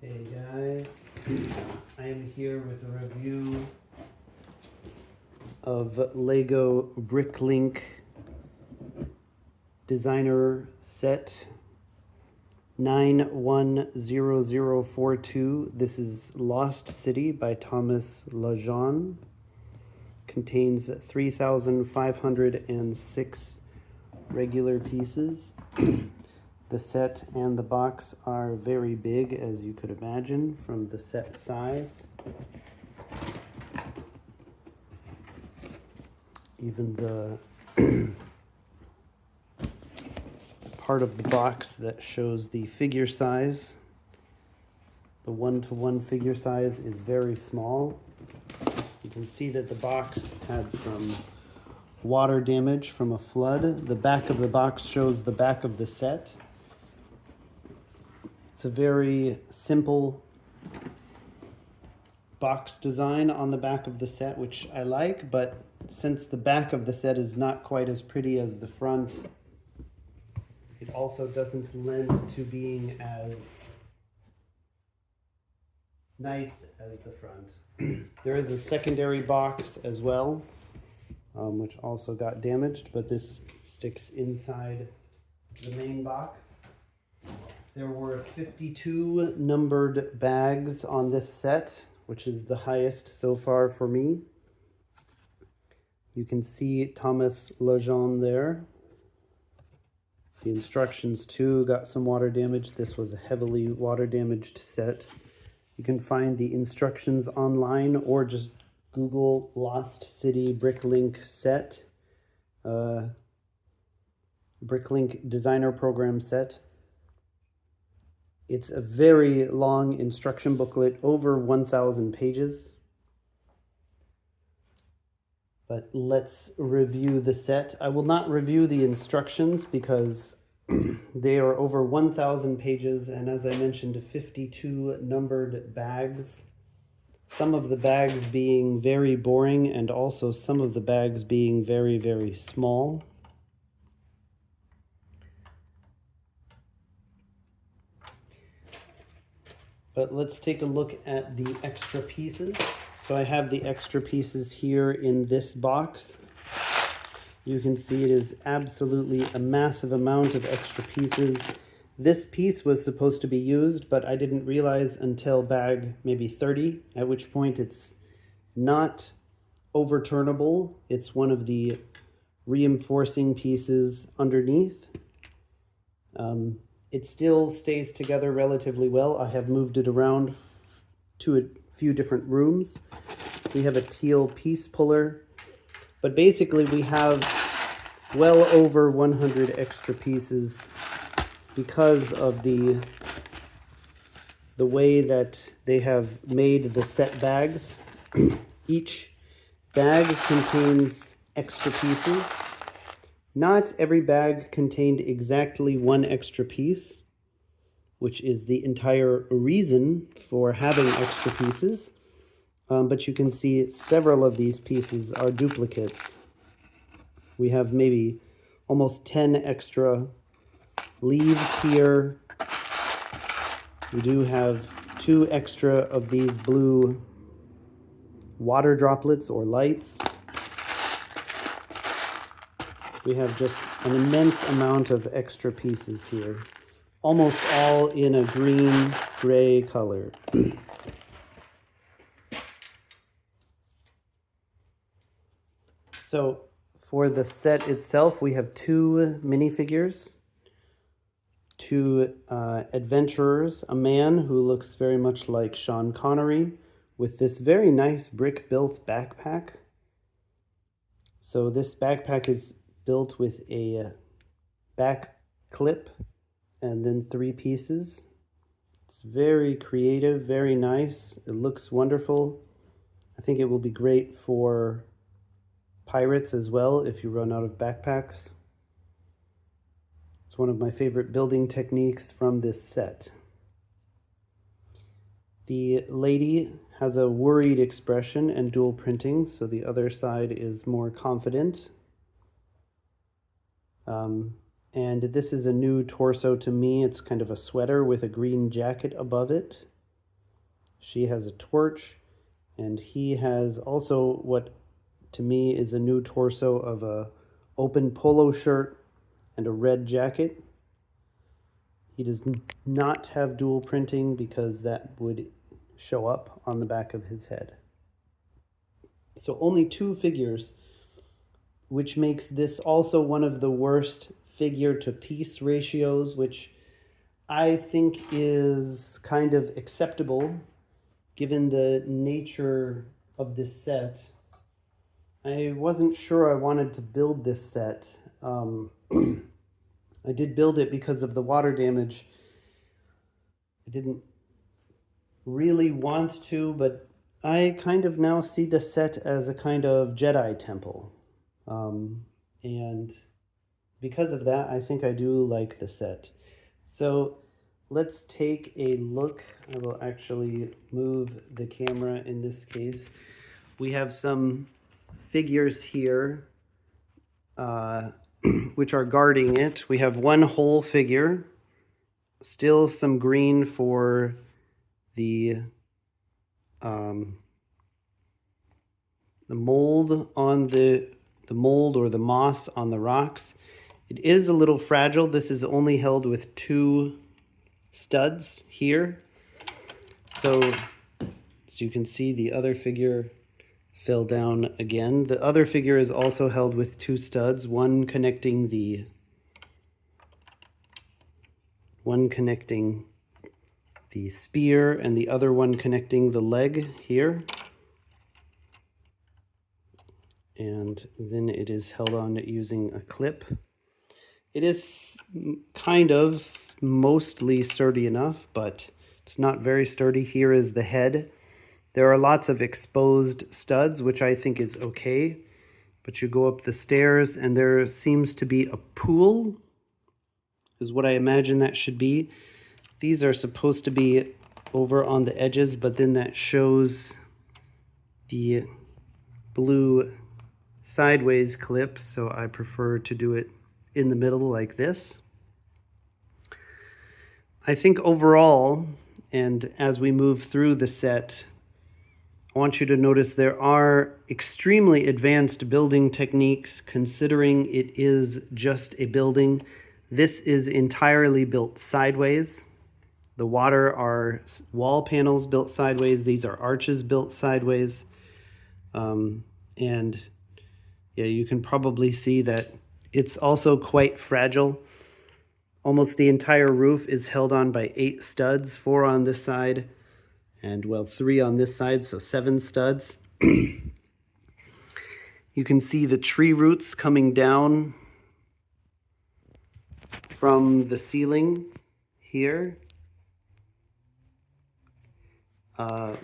Hey guys, I am here with a review of Lego Bricklink designer set 910042. This is Lost City by Thomas Lejeune. Contains 3,506 regular pieces. The set and the box are very big, as you could imagine, from the set size. Even the part of the box that shows the figure size, the one-to-one figure size, is very small. You can see that the box had some water damage from a flood. The back of the box shows the back of the set. It's a very simple box design on the back of the set, which I like, but since the back of the set is not quite as pretty as the front, it also doesn't lend to being as nice as the front. There is a secondary box as well, which also got damaged, but this sticks inside the main box. There were 52 numbered bags on this set, which is the highest so far for me. You can see Thomas Lejeune there. The instructions too got some water damage. This was a heavily water damaged set. You can find the instructions online or just Google Lost City Bricklink set, Bricklink designer program set. It's a very long instruction booklet, over 1,000 pages. But let's review the set. I will not review the instructions because they are over 1,000 pages, and as I mentioned, 52 numbered bags. Some of the bags being very boring, and also some of the bags being very, very small. But let's take a look at the extra pieces. So I have the extra pieces here in this box. You can see it is absolutely a massive amount of extra pieces. This piece was supposed to be used, but I didn't realize until bag maybe 30, at which point it's not overturnable. It's one of the reinforcing pieces underneath. It still stays together relatively well. I have moved it around to a few different rooms. We have a teal piece puller, but basically we have well over 100 extra pieces because of the way that they have made the set bags. Each bag contains extra pieces. Not every bag contained exactly one extra piece, which is the entire reason for having extra pieces. But you can see several of these pieces are duplicates. We have maybe almost 10 extra leaves here. We do have 2 extra of these blue water droplets or lights. We have just an immense amount of extra pieces here, almost all in a green-gray color. So for the set itself, we have 2 minifigures, 2 adventurers, a man who looks very much like Sean Connery with this very nice brick-built backpack. So this backpack is built with a back clip and then 3 pieces. It's very creative, very nice. It looks wonderful. I think it will be great for pirates as well if you run out of backpacks. It's one of my favorite building techniques from this set. The lady has a worried expression and dual printing, so the other side is more confident. And this is a new torso to me. It's kind of a sweater with a green jacket above it. She has a torch, and he has also what to me is a new torso of a open polo shirt and a red jacket. He does not have dual printing because that would show up on the back of his head. So only 2 figures, which makes this also one of the worst figure to piece ratios, which I think is kind of acceptable given the nature of this set. I wasn't sure I wanted to build this set. I did build it because of the water damage. I didn't really want to, but I kind of now see the set as a kind of Jedi temple. And because of that, I think I do like the set. So let's take a look. I will actually move the camera in this case. We have some figures here which are guarding it. We have one whole figure, still some green for the mold on the mold or the moss on the rocks. It is a little fragile. This is only held with 2 studs here. So as you can see, the other figure fell down again. The other figure is also held with 2 studs, one connecting the spear and the other one connecting the leg here. And then it is held on using a clip. It is kind of mostly sturdy enough, but it's not very sturdy. Here is the head. There are lots of exposed studs, which I think is okay. But you go up the stairs and there seems to be a pool, is what I imagine that should be. These are supposed to be over on the edges, but then that shows the blue sideways clip, so I prefer to do it in the middle like this. I think overall, and as we move through the set, I want you to notice there are extremely advanced building techniques considering it is just a building. This is entirely built sideways. The water are wall panels built sideways. These are arches built sideways. And yeah, you can probably see that it's also quite fragile. Almost the entire roof is held on by 8 studs, 4 on this side, and well, 3 on this side, so 7 studs. You can see the tree roots coming down from the ceiling here,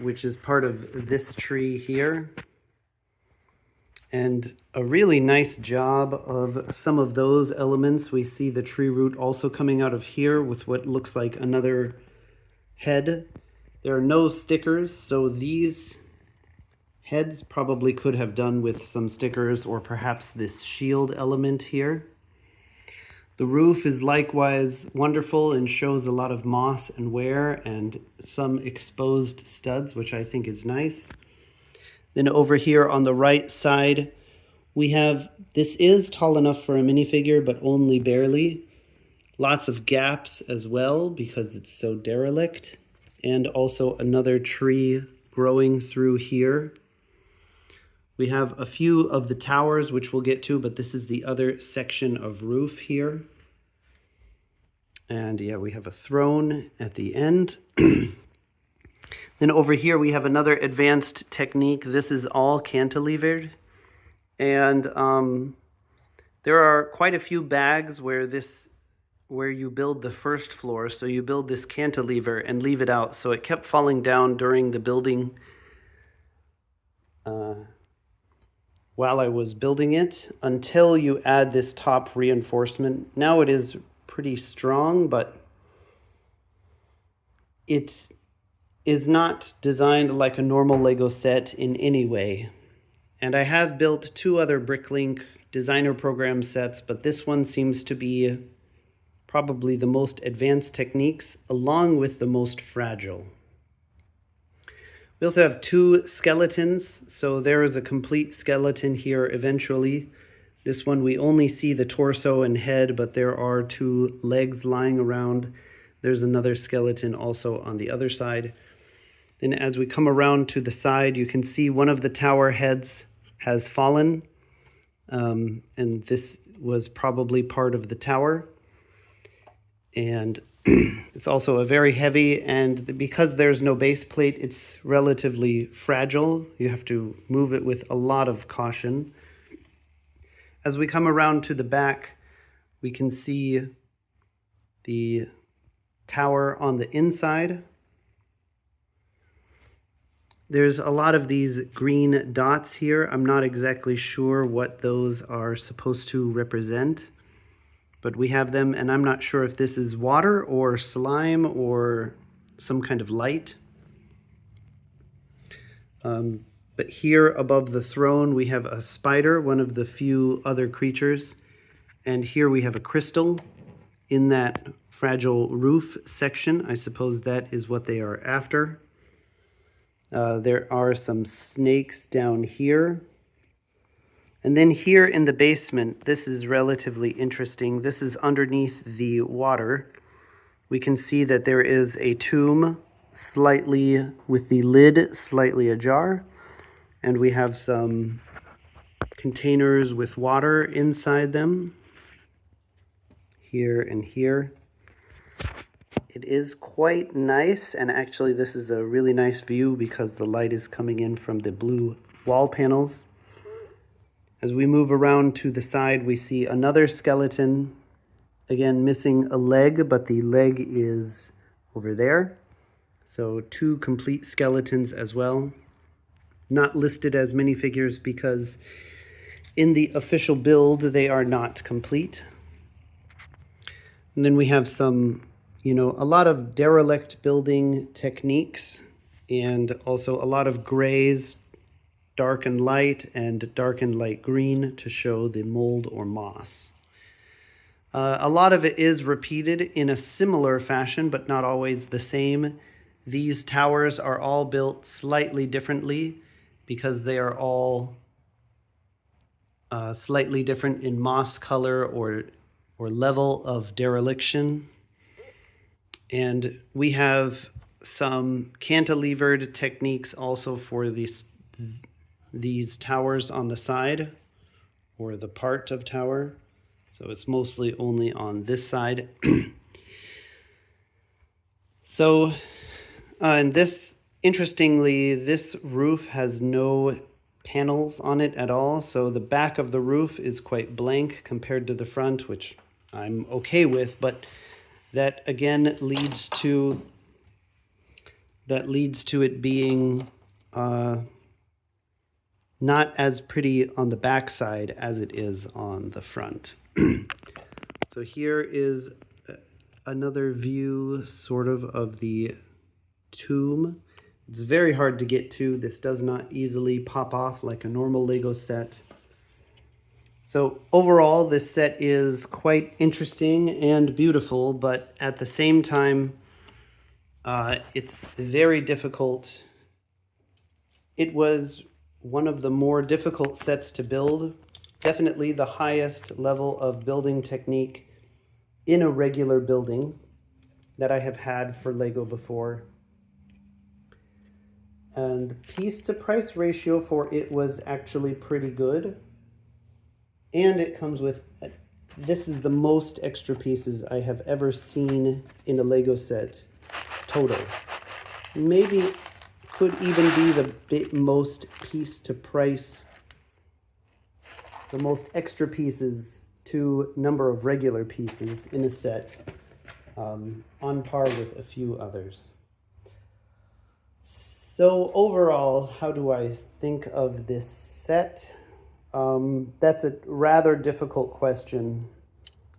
which is part of this tree here. And a really nice job of some of those elements. We see the tree root also coming out of here with what looks like another head. There are no stickers, so these heads probably could have done with some stickers or perhaps this shield element here. The roof is likewise wonderful and shows a lot of moss and wear and some exposed studs, which I think is nice. Then over here on the right side, we have, this is tall enough for a minifigure, but only barely. Lots of gaps as well because it's so derelict. And also another tree growing through here. We have a few of the towers, which we'll get to, but this is the other section of roof here. And yeah, we have a throne at the end. Then over here, we have another advanced technique. This is all cantilevered. And there are quite a few bags where you build the first floor. So you build this cantilever and leave it out. So it kept falling down during the building while I was building it until you add this top reinforcement. Now it is pretty strong, but it is not designed like a normal Lego set in any way. And I have built 2 other bricklink designer program sets, but this one seems to be probably the most advanced techniques along with the most fragile. We also have 2 skeletons, so there is a complete skeleton here eventually. This one we only see the torso and head, but there are 2 legs lying around. There's another skeleton also on the other side. Then as we come around to the side, you can see one of the tower heads has fallen, and this was probably part of the tower. And it's also a very heavy, and because there's no base plate, it's relatively fragile. You have to move it with a lot of caution. As we come around to the back, we can see the tower on the inside. There's a lot of these green dots here. I'm not exactly sure what those are supposed to represent, but we have them, and I'm not sure if this is water or slime or some kind of light. But here above the throne, we have a spider, one of the few other creatures. And here we have a crystal in that fragile roof section. I suppose that is what they are after. There are some snakes down here. And then here in the basement, this is relatively interesting. This is underneath the water. We can see that there is a tomb slightly with the lid slightly ajar. And we have some containers with water inside them. Here and here. It is quite nice, and actually this is a really nice view because the light is coming in from the blue wall panels. As we move around to the side, we see another skeleton, again missing a leg, but the leg is over there. So 2 complete skeletons as well. Not listed as minifigures because in the official build they are not complete. And then we have some, a lot of derelict building techniques, and also a lot of grays, dark and light, and dark and light green to show the mold or moss. A lot of it is repeated in a similar fashion, but not always the same. These towers are all built slightly differently because they are all slightly different in moss color or level of dereliction. And we have some cantilevered techniques also for these towers on the side, or the part of tower. So it's mostly only on this side. So, and this, interestingly, this roof has no panels on it at all. So the back of the roof is quite blank compared to the front, which I'm okay with, but that again leads to it being not as pretty on the back side as it is on the front. So here is another view sort of the tomb. It's very hard to get to. This does not easily pop off like a normal Lego set. So overall, this set is quite interesting and beautiful, but at the same time, it's very difficult. It was one of the more difficult sets to build. Definitely the highest level of building technique in a regular building that I have had for Lego before. And the piece to price ratio for it was actually pretty good. And it comes with, this is the most extra pieces I have ever seen in a Lego set total. Maybe could even be the most piece to price, the most extra pieces to number of regular pieces in a set, on par with a few others. So overall, how do I think of this set? That's a rather difficult question.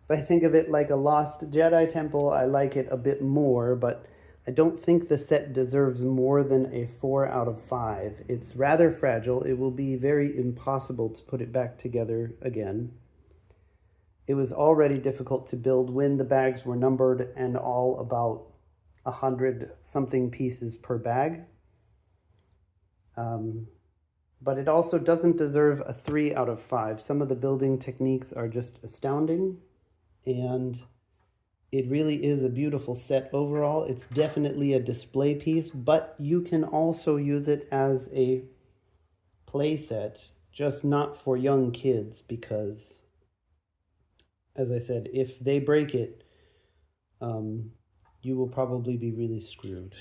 If I think of it like a Lost Jedi Temple, I like it a bit more, but I don't think the set deserves more than a 4 out of 5. It's rather fragile. It will be very impossible to put it back together again. It was already difficult to build when the bags were numbered and all about 100 something pieces per bag. But it also doesn't deserve a 3 out of 5. Some of the building techniques are just astounding, and it really is a beautiful set overall. It's definitely a display piece, but you can also use it as a play set, just not for young kids, because, as I said, if they break it, you will probably be really screwed.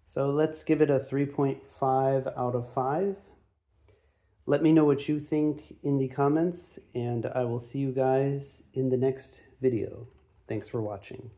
So let's give it a 3.5 out of 5. Let me know what you think in the comments, and I will see you guys in the next video. Thanks for watching.